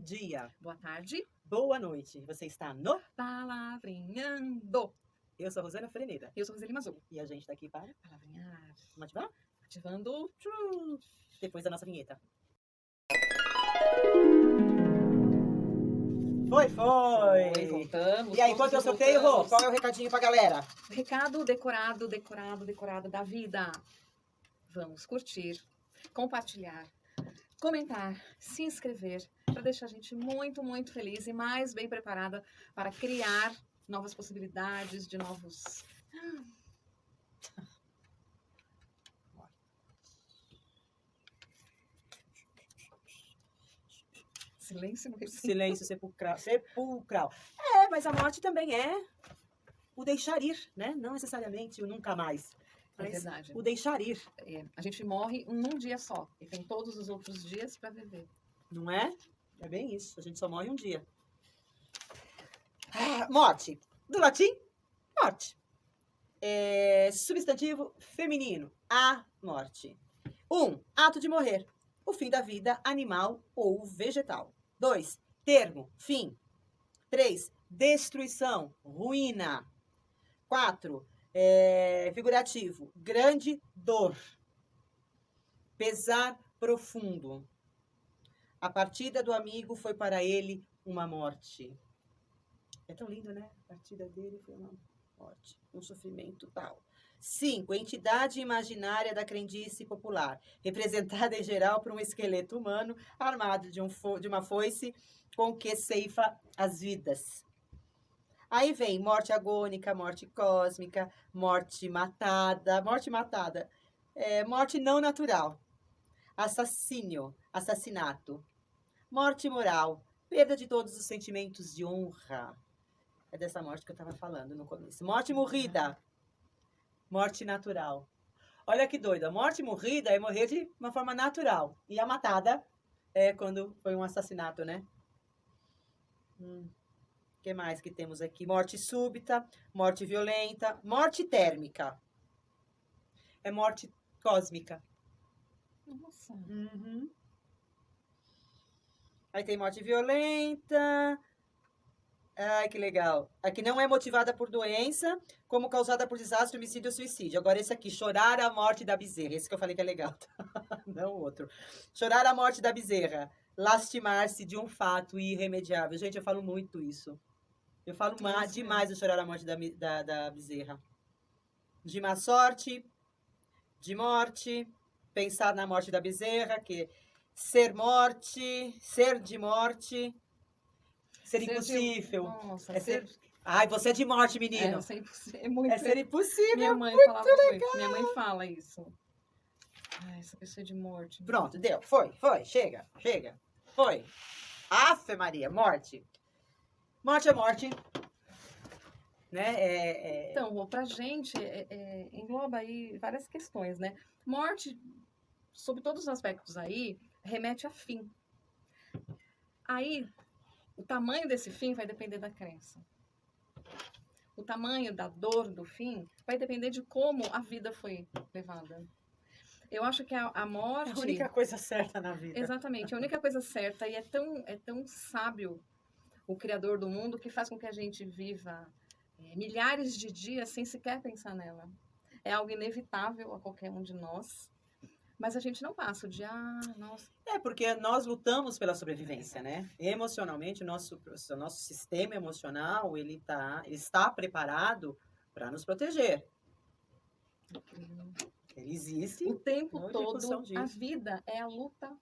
dia, boa tarde. boa noite. Você está no Palavrinhando. Eu sou a Rosana Freneda. Eu sou Roseli Mazul. E a gente tá aqui para Palavrinhar. vamos ativar? Ativando. Depois da nossa vinheta. Foi! Voltamos. E aí, quanto é o sorteio, Rô? voltamos. Qual é o recadinho pra galera? Recado decorado da vida. Vamos curtir, compartilhar, comentar, se inscrever, para deixar a gente muito, muito feliz e mais bem preparada para criar novas possibilidades de novos... Silêncio no recinto. Silêncio sepulcral. Mas a morte também é o deixar ir, né? Não necessariamente o nunca mais. É Mas verdade. o deixar ir, A gente morre num dia só e tem todos os outros dias para viver. não é? É bem isso. A gente só morre um dia. Morte. Do latim, morte. Substantivo feminino, a morte. 1. Ato de morrer. O fim da vida animal ou vegetal. 2. Termo, fim. 3. Destruição, ruína. 4. Figurativo, grande dor. Pesar profundo. A partida do amigo foi para ele uma morte. É tão lindo, né? A partida dele foi uma morte, um sofrimento tal. 5. Entidade imaginária da crendice popular, representada em geral por um esqueleto humano armado de uma foice com que ceifa as vidas. Aí vem morte agônica, morte cósmica, morte matada, morte não natural, assassínio, assassinato, morte moral, perda de todos os sentimentos de honra. É dessa morte que eu estava falando no começo. Morte morrida, morte natural. Olha que doido, a morte morrida é morrer de uma forma natural. E a matada é quando foi um assassinato, né? O que mais que temos aqui? Morte súbita, morte violenta, morte térmica. É morte cósmica. Nossa. Uhum. Aí tem morte violenta. Ai, que legal. Aqui não é motivada por doença, como causada por desastre, homicídio ou suicídio. Agora esse aqui, chorar a morte da bezerra. Esse que eu falei que é legal. Não o outro. Chorar a morte da bezerra. Lastimar-se de um fato irremediável. Gente, eu falo muito isso. Eu falo demais do chorar a morte da bezerra. De má sorte, de morte, pensar na morte da bezerra, que ser morte, ser de morte... Ser impossível. Nossa, Ai, você é de morte, menino. É muito... É ser impossível. Minha mãe falava muito. Minha mãe fala isso. Ai, essa pessoa é de morte. Pronto, deu. Foi. Chega. Foi. Afe Maria, morte. Morte é morte. Né? Então, pra gente, engloba aí várias questões, né? Morte, sob todos os aspectos aí, remete a fim. Aí, o tamanho desse fim vai depender da crença. O tamanho da dor do fim vai depender de como a vida foi levada. Eu acho que a morte... É a única coisa certa na vida. Exatamente, a única coisa certa. E é tão sábio o Criador do mundo que faz com que a gente viva milhares de dias sem sequer pensar nela. É algo inevitável a qualquer um de nós. Mas a gente não passa o dia... nossa. Porque nós lutamos pela sobrevivência, né? Emocionalmente, o nosso sistema emocional, ele está preparado para nos proteger. Ele existe. O tempo não todo, execução disso. a vida é a luta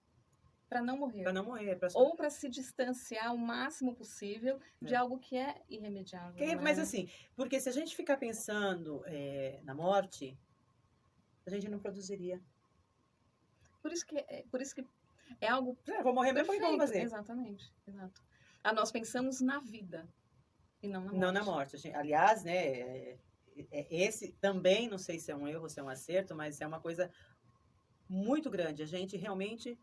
para não morrer. Para não morrer. Ou para se distanciar o máximo possível de algo que é irremediável. Mas assim, porque se a gente ficar pensando na morte, a gente não produziria. Por isso que é algo vou morrer mesmo, o que eu vou fazer? Exatamente, exato. Nós pensamos na vida e não na morte. Não na morte. Aliás, né, esse também, não sei se é um erro ou se é um acerto, mas é uma coisa muito grande. A gente realmente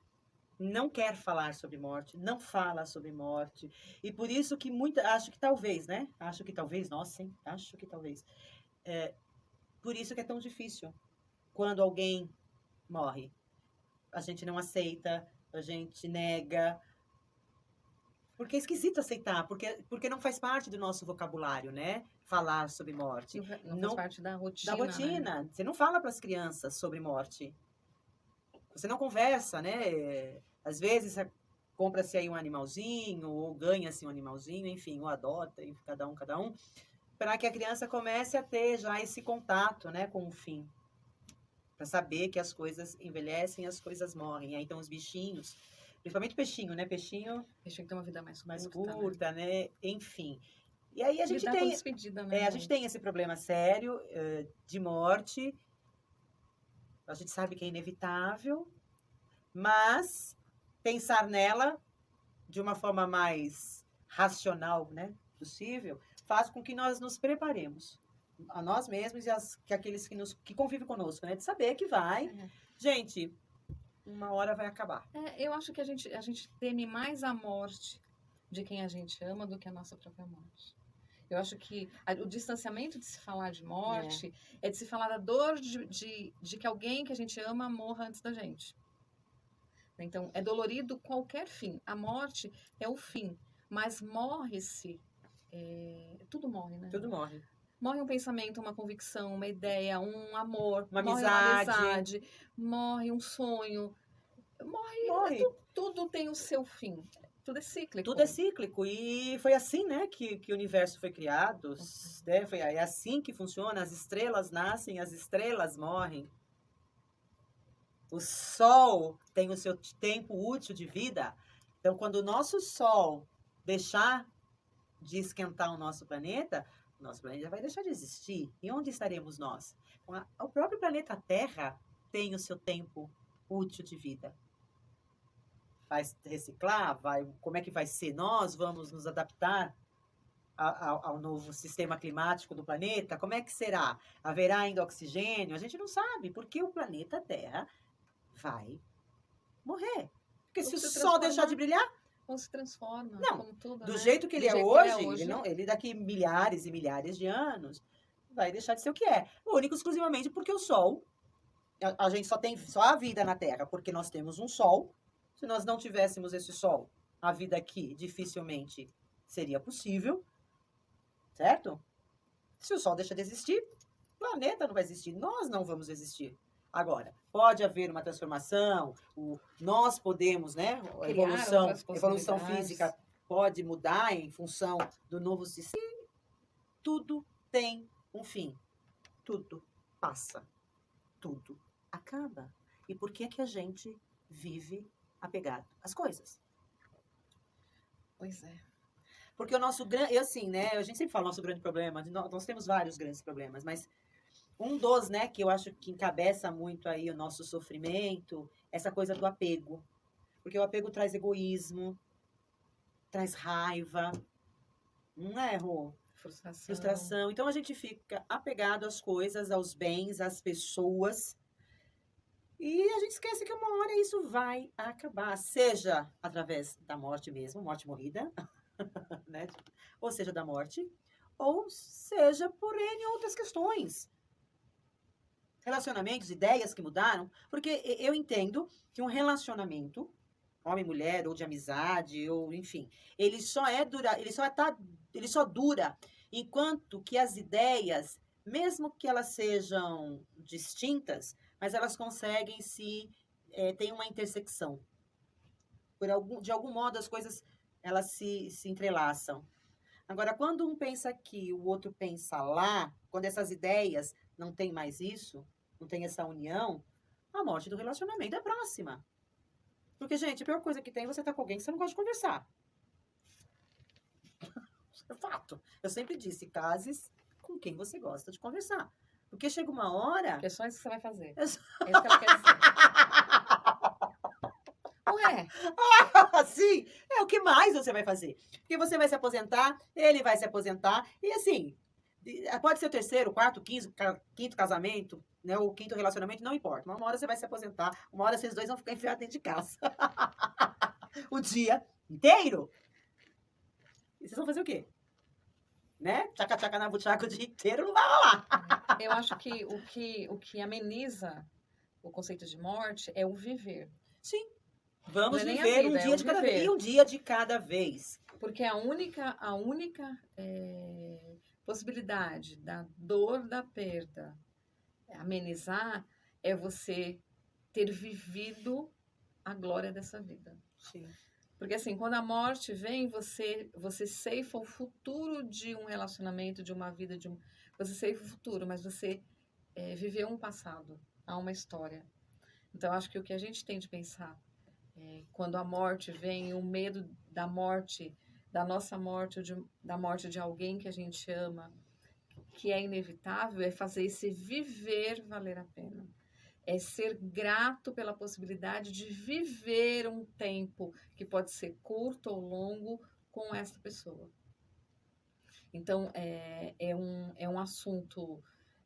não quer falar sobre morte, não fala sobre morte. E por isso que acho que talvez, nossa, hein? Acho que talvez. Por isso que é tão difícil quando alguém morre. A gente não aceita, a gente nega. Porque é esquisito aceitar, porque não faz parte do nosso vocabulário, né? Falar sobre morte. Não faz parte da rotina. Da rotina. Né? Você não fala para as crianças sobre morte. Você não conversa, né? Às vezes compra-se aí um animalzinho, ou ganha-se um animalzinho, enfim, ou adota, cada um, para que a criança comece a ter já esse contato, né, com o fim. Para saber que as coisas envelhecem, as coisas morrem. Aí então os bichinhos, principalmente peixinho, né? Peixinho tem uma vida mais curta, né? Enfim. E aí a gente Lidar com tem, despedida, né, a gente tem esse problema sério de morte. A gente sabe que é inevitável, mas pensar nela de uma forma mais racional, né, possível, faz com que nós nos preparemos a nós mesmos e que aqueles que convivem conosco, né, de saber que vai. Gente, uma hora vai acabar. Eu acho que a gente teme mais a morte de quem a gente ama do que a nossa própria morte. Eu acho que o distanciamento de se falar de morte é de se falar da dor de que alguém que a gente ama morra antes da gente. Então, é dolorido qualquer fim. A morte é o fim, mas morre-se... tudo morre, né? Tudo morre. Morre um pensamento, uma convicção, uma ideia, um amor, uma morre amizade. uma amizade, morre um sonho, morre. Tudo tem o seu fim. Tudo é cíclico. Tudo é cíclico. E foi assim, né, que o universo foi criado. Né? É assim que funciona. As estrelas nascem, as estrelas morrem. O Sol tem o seu tempo útil de vida. Então, quando o nosso Sol deixar de esquentar o nosso planeta vai deixar de existir. E onde estaremos nós? O próprio planeta Terra tem o seu tempo útil de vida. Vai reciclar? Como é que vai ser? Nós vamos nos adaptar ao novo sistema climático do planeta? Como é que será? Haverá ainda oxigênio? A gente não sabe, porque o planeta Terra vai morrer. Porque se o Sol deixar de brilhar... Ou se transforma. Não, como tudo, do jeito que ele é hoje, ele daqui milhares e milhares de anos vai deixar de ser o que é. Único exclusivamente porque o Sol, a gente só tem a vida na Terra, porque nós temos um Sol. Se nós não tivéssemos esse Sol, a vida aqui dificilmente seria possível, certo? Se o Sol deixa de existir, o planeta não vai existir, nós não vamos existir. Agora, pode haver uma transformação, nós podemos, né? A evolução física pode mudar em função do novo sistema. Tudo tem um fim. Tudo passa. Tudo acaba. E por que é que a gente vive apegado às coisas? Pois é. Porque o nosso grande... assim, né? A gente sempre fala nosso grande problema. Nós temos vários grandes problemas, mas... um dos, né, que eu acho que encabeça muito aí o nosso sofrimento, essa coisa do apego. Porque o apego traz egoísmo, traz raiva, não é, Rô? Frustração. Então, a gente fica apegado às coisas, aos bens, às pessoas. E a gente esquece que uma hora isso vai acabar. Seja através da morte mesmo, morte morrida, né? Ou seja, da morte, ou seja por N outras questões. Relacionamentos, ideias que mudaram, porque eu entendo que um relacionamento, homem e mulher, ou de amizade, ou enfim, ele só dura enquanto que as ideias, mesmo que elas sejam distintas, mas elas conseguem tem uma intersecção. De algum modo as coisas elas se entrelaçam. Agora, quando um pensa aqui, o outro pensa lá, quando essas ideias não tem mais isso, não tem essa união, a morte do relacionamento é próxima. Porque, gente, a pior coisa que tem é você estar com alguém que você não gosta de conversar. É fato. Eu sempre disse, cases com quem você gosta de conversar. Porque chega uma hora... Porque é só isso que você vai fazer. É isso que ela quer dizer. Ué? Sim, o que mais você vai fazer? Porque você vai se aposentar, ele vai se aposentar, e assim, pode ser o terceiro, quarto, quinto casamento, né, o quinto relacionamento, não importa. Uma hora você vai se aposentar, uma hora vocês dois vão ficar enfiados dentro de casa. O dia inteiro. E vocês vão fazer o quê? Né? Tchaca-tchaca na butiaca o dia inteiro não vai rolar. Eu acho que o que ameniza o conceito de morte é o viver. Sim. Vamos viver um dia de cada vez. E um dia de cada vez. Porque a única possibilidade da dor da perda amenizar é você ter vivido a glória dessa vida. Sim. Porque assim, quando a morte vem, você ceifa o futuro de um relacionamento, de uma vida, você ceifa o futuro, mas você viveu um passado, há uma história. Então, acho que o que a gente tem de pensar quando a morte vem, o medo da morte, da nossa morte, da morte de alguém que a gente ama, que é inevitável, é fazer esse viver valer a pena. É ser grato pela possibilidade de viver um tempo que pode ser curto ou longo com essa pessoa. Então, é um assunto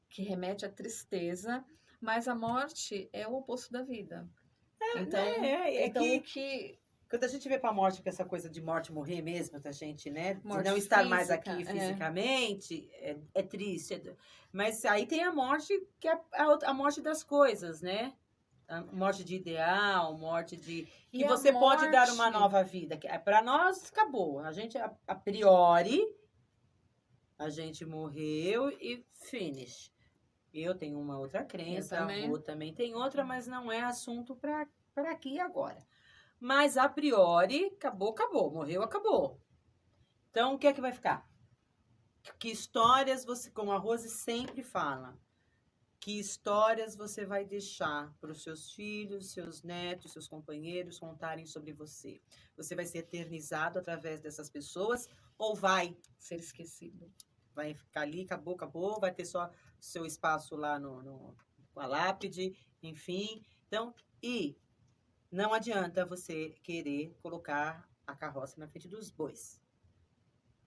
que remete à tristeza, mas a morte é o oposto da vida. Então, o que... Quando a gente vê pra morte, com essa coisa de morte, morrer mesmo, da gente, né? De Morte não estar física, mais aqui fisicamente, é triste. Mas aí tem a morte, que é a morte das coisas, né? A morte de ideal, morte de... E Que a você pode dar uma morte- nova vida. Que para nós, acabou. A gente, a priori, a gente morreu e finish. Eu tenho uma outra crença, a Rô também tem outra, mas não é assunto para aqui e agora. Mas, a priori, acabou, acabou. Morreu, acabou. Então, o que é que vai ficar? Que histórias você, como a Rose sempre fala, que histórias você vai deixar para os seus filhos, seus netos, seus companheiros contarem sobre você? Você vai ser eternizado através dessas pessoas ou vai ser esquecido? Vai ficar ali, acabou, acabou, vai ter só seu espaço lá com a lápide, enfim. Então, não adianta você querer colocar a carroça na frente dos bois.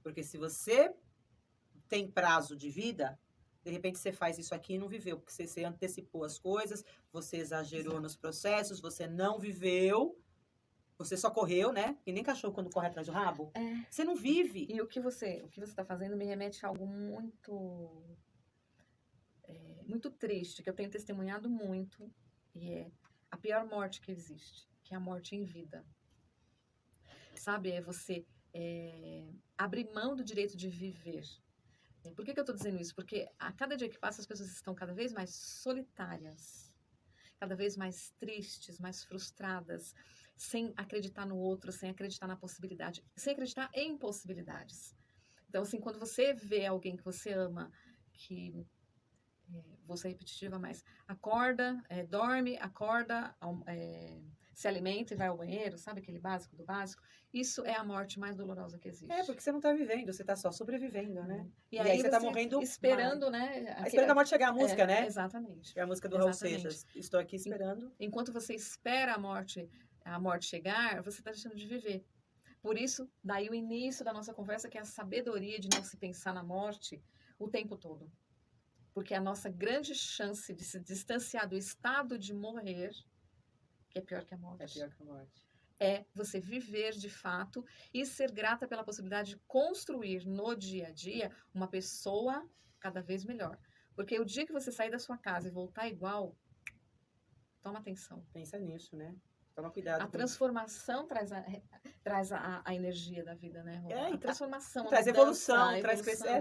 Porque se você tem prazo de vida, de repente você faz isso aqui e não viveu, porque você antecipou as coisas, você exagerou nos processos, você não viveu, você só correu, né? E nem cachorro quando corre atrás do rabo. Você não vive. E o que você está fazendo me remete a algo muito, muito triste, que eu tenho testemunhado muito, e é a pior morte que existe, que é a morte em vida. Sabe, é você abrir mão do direito de viver. Por que eu estou dizendo isso? Porque a cada dia que passa, as pessoas estão cada vez mais solitárias, cada vez mais tristes, mais frustradas, sem acreditar no outro, sem acreditar na possibilidade, sem acreditar em possibilidades. Então, assim, quando você vê alguém que você ama, que, vou ser repetitiva, mas acorda, dorme, acorda, se alimenta e vai ao banheiro, sabe aquele básico do básico? Isso é a morte mais dolorosa que existe. Porque você não está vivendo, você está só sobrevivendo, né? E aí você está morrendo... esperando, né? Esperando a morte chegar, a música, né? Exatamente. É a música do Raul Seixas. Estou aqui esperando. Enquanto você espera a morte chegar, você está deixando de viver. Por isso, daí o início da nossa conversa, que é a sabedoria de não se pensar na morte o tempo todo. Porque a nossa grande chance de se distanciar do estado de morrer, que é pior que a morte. É pior que a morte. É você viver de fato e ser grata pela possibilidade de construir no dia a dia uma pessoa cada vez melhor. Porque o dia que você sair da sua casa e voltar igual, toma atenção. Pensa nisso, né? Toma cuidado. A transformação traz a energia da vida, né, Rô? A transformação, traz evolução,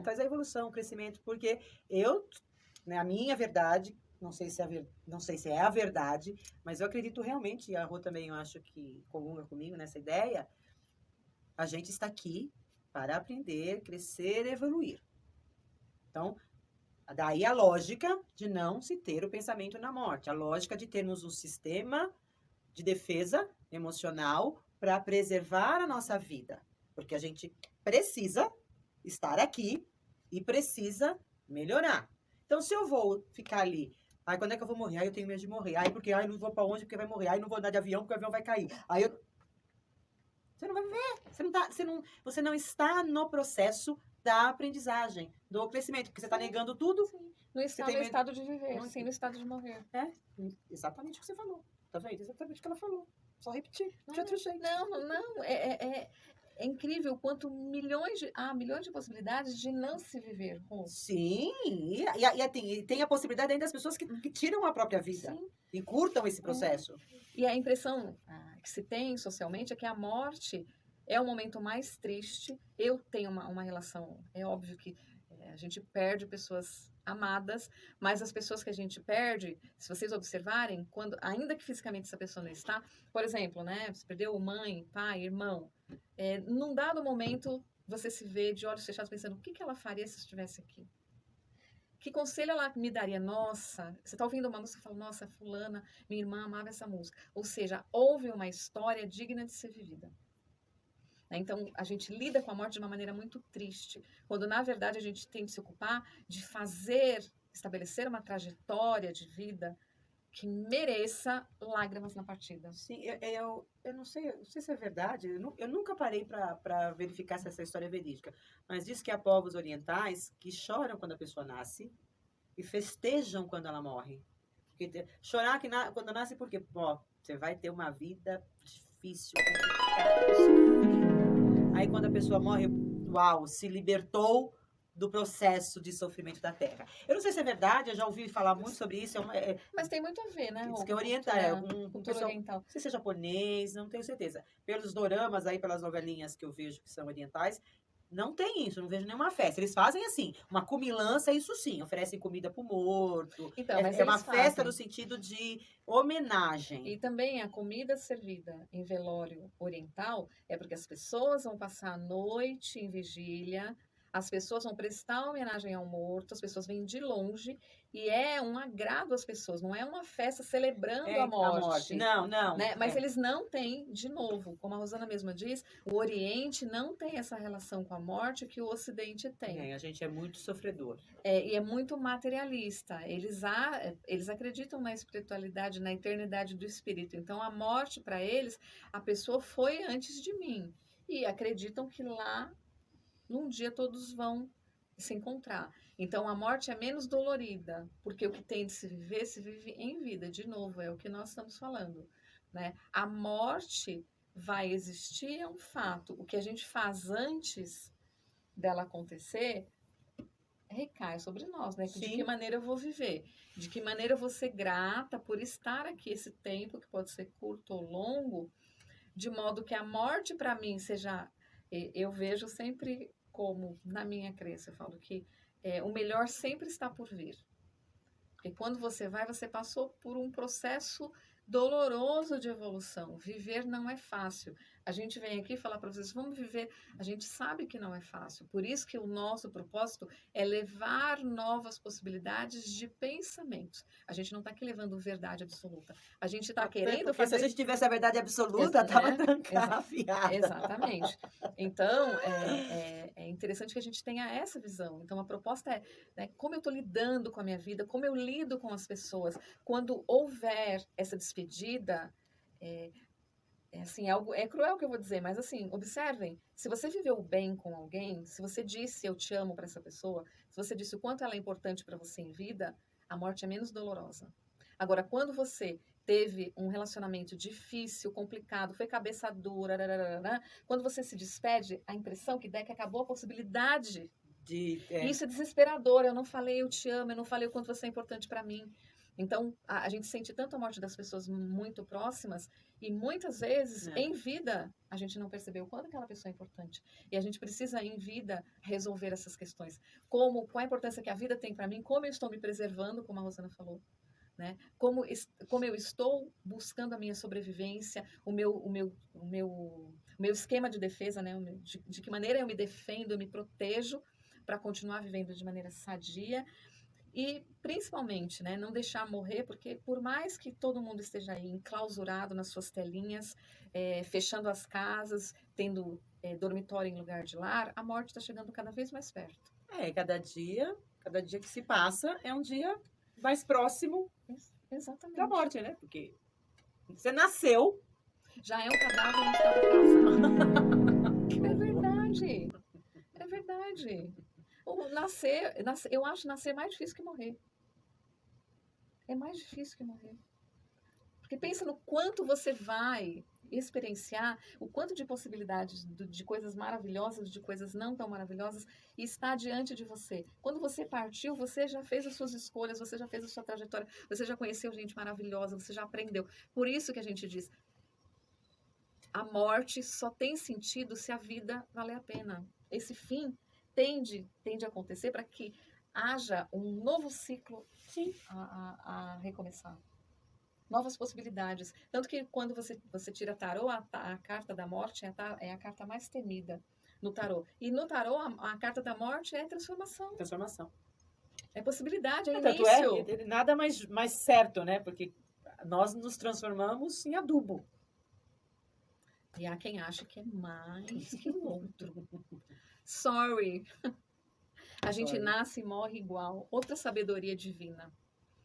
traz a evolução, o crescimento. Porque a minha verdade, não sei se é a verdade, mas eu acredito realmente, e a Rô também eu acho que comunga comigo nessa ideia, a gente está aqui para aprender, crescer e evoluir. Então, daí a lógica de não se ter o pensamento na morte, a lógica de termos um sistema de defesa emocional para preservar a nossa vida. Porque a gente precisa estar aqui e precisa melhorar. Então, se eu vou ficar ali, quando é que eu vou morrer? Eu tenho medo de morrer. Porque eu não vou para onde porque vai morrer. Não vou andar de avião porque o avião vai cair. Você não vai viver. Você não está no processo da aprendizagem, do crescimento, porque você está negando tudo. Sim. No estado de viver, sim, no estado de morrer. Exatamente o que você falou. Tá vendo? Exatamente o que ela falou. Só repetir, de outro jeito. Não. É incrível quanto há milhões de possibilidades de não se viver. Sim, e tem a possibilidade ainda das pessoas que tiram a própria vida. Sim. E curtam esse processo. E a impressão que se tem socialmente é que a morte é o momento mais triste. Eu tenho uma relação, é óbvio que a gente perde pessoas amadas, mas as pessoas que a gente perde, se vocês observarem, quando, ainda que fisicamente essa pessoa não está, por exemplo, né, você perdeu mãe, pai, irmão, num dado momento você se vê de olhos fechados pensando, o que que ela faria se estivesse aqui? Que conselho ela me daria? Nossa, você está ouvindo uma música e fala, nossa, fulana, minha irmã amava essa música. Ou seja, houve uma história digna de ser vivida. Né? Então, a gente lida com a morte de uma maneira muito triste, quando, na verdade, a gente tem que se ocupar de estabelecer uma trajetória de vida que mereça lágrimas na partida. Sim, eu não sei se é verdade, eu nunca parei para verificar se essa história é verídica, mas diz que há povos orientais que choram quando a pessoa nasce e festejam quando ela morre. Chorar quando nasce porque, você vai ter uma vida difícil, complicada, sofrida. Aí quando a pessoa morre, uau, se libertou do processo de sofrimento da Terra. Eu não sei se é verdade, eu já ouvi falar muito sobre isso. Mas tem muito a ver, né? Diz que é oriental, cultura oriental. Não sei se é japonês, não tenho certeza. Pelos doramas aí, pelas novelinhas que eu vejo que são orientais, não tem isso, não vejo nenhuma festa. Eles fazem assim, uma comilança, isso sim, oferecem comida pro morto. Então, mas é uma eles festa fazem. no sentido de homenagem. E também a comida servida em velório oriental é porque as pessoas vão passar a noite em vigília, as pessoas vão prestar homenagem ao morto, as pessoas vêm de longe e é um agrado às pessoas, não é uma festa celebrando a morte. Não, não. Né? Mas eles não têm, de novo, como a Rosana mesma diz, o Oriente não tem essa relação com a morte que o Ocidente tem. A gente é muito sofredor. E é muito materialista. Eles acreditam na espiritualidade, na eternidade do espírito. Então, a morte, para eles, a pessoa foi antes de mim. E acreditam que lá, num dia, todos vão se encontrar. Então, a morte é menos dolorida, porque o que tem de se vive em vida. De novo, é o que nós estamos falando. Né? A morte vai existir, é um fato. O que a gente faz antes dela acontecer recai sobre nós, né? Sim. De que maneira eu vou viver? De que maneira eu vou ser grata por estar aqui esse tempo, que pode ser curto ou longo, de modo que a morte para mim seja... Eu vejo sempre como, na minha crença, eu falo que o melhor sempre está por vir. Porque quando você vai, você passou por um processo doloroso de evolução. Viver não é fácil. A gente vem aqui falar para vocês, vamos viver. A gente sabe que não é fácil. Por isso que o nosso propósito é levar novas possibilidades de pensamentos. A gente não está aqui levando verdade absoluta. A gente está querendo fazer... Se a gente tivesse a verdade absoluta, estava trancada. Exatamente. Então, é interessante que a gente tenha essa visão. Então, a proposta é, né, como eu estou lidando com a minha vida, como eu lido com as pessoas. Quando houver essa despedida, assim, é cruel o que eu vou dizer, mas assim, observem, se você viveu bem com alguém, se você disse eu te amo para essa pessoa, se você disse o quanto ela é importante para você em vida, a morte é menos dolorosa. Agora, quando você teve um relacionamento difícil, complicado, foi cabeça dura, quando você se despede, a impressão que dá é que acabou a possibilidade. Isso é desesperador, eu não falei eu te amo, eu não falei o quanto você é importante para mim. Então, a gente sente tanto a morte das pessoas muito próximas e muitas vezes, em vida, a gente não percebeu o quanto aquela pessoa é importante. E a gente precisa, em vida, resolver essas questões. Qual a importância que a vida tem para mim, como eu estou me preservando, como a Rosana falou. Né? Como eu estou buscando a minha sobrevivência, o meu esquema de defesa, né? De que maneira eu me defendo, eu me protejo para continuar vivendo de maneira sadia. E, principalmente, né, não deixar morrer, porque por mais que todo mundo esteja aí enclausurado nas suas telinhas, fechando as casas, tendo dormitório em lugar de lar, a morte está chegando cada vez mais perto. Cada dia que se passa é um dia mais próximo da morte, né? Porque você nasceu... Já é um cadáver no estado casado. É verdade. É verdade. Eu acho nascer mais difícil que morrer. É mais difícil que morrer. Porque pensa no quanto você vai experienciar, o quanto de possibilidades de coisas maravilhosas, de coisas não tão maravilhosas, está diante de você. Quando você partiu, você já fez as suas escolhas, você já fez a sua trajetória, você já conheceu gente maravilhosa, você já aprendeu. Por isso que a gente diz, A morte só tem sentido se a vida valer a pena. Esse fim tende a acontecer para que haja um novo ciclo Sim. a recomeçar. Novas possibilidades. Tanto que quando você tira tarô, a carta da morte é a carta mais temida no tarô. E no tarô, a carta da morte é transformação. Transformação. É possibilidade, é Tanto início. nada mais certo, né? Porque nós nos transformamos em adubo. E há quem acha que é mais que o outro. Sorry. A gente Sorry. nasce e morre igual. Outra sabedoria divina.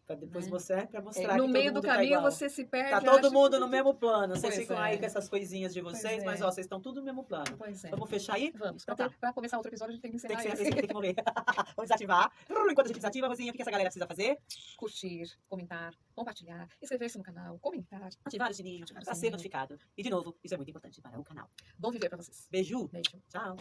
Pra depois Né? mostrar, pra mostrar No que meio todo do mundo tá caminho igual. você se perde. Tá todo acha mundo que no mesmo plano. Vocês Pois ficam aí é. com essas coisinhas de vocês, Pois mas é. ó, vocês estão tudo no mesmo plano. Pois é. Vamos fechar aí? Vamos. Então tá. Pra começar outro episódio, a gente tem que Tem ensinar que ser, isso. tem que morrer. Vamos desativar. Enquanto a gente desativa, Rosinha, o que essa galera precisa fazer? Curtir, comentar, compartilhar, inscrever-se no canal, comentar. Ativar o sininho Ativar o para ser sininho. notificado. E de novo, isso é muito importante para o canal. Bom viver pra vocês. Beijo. Beijo. Tchau.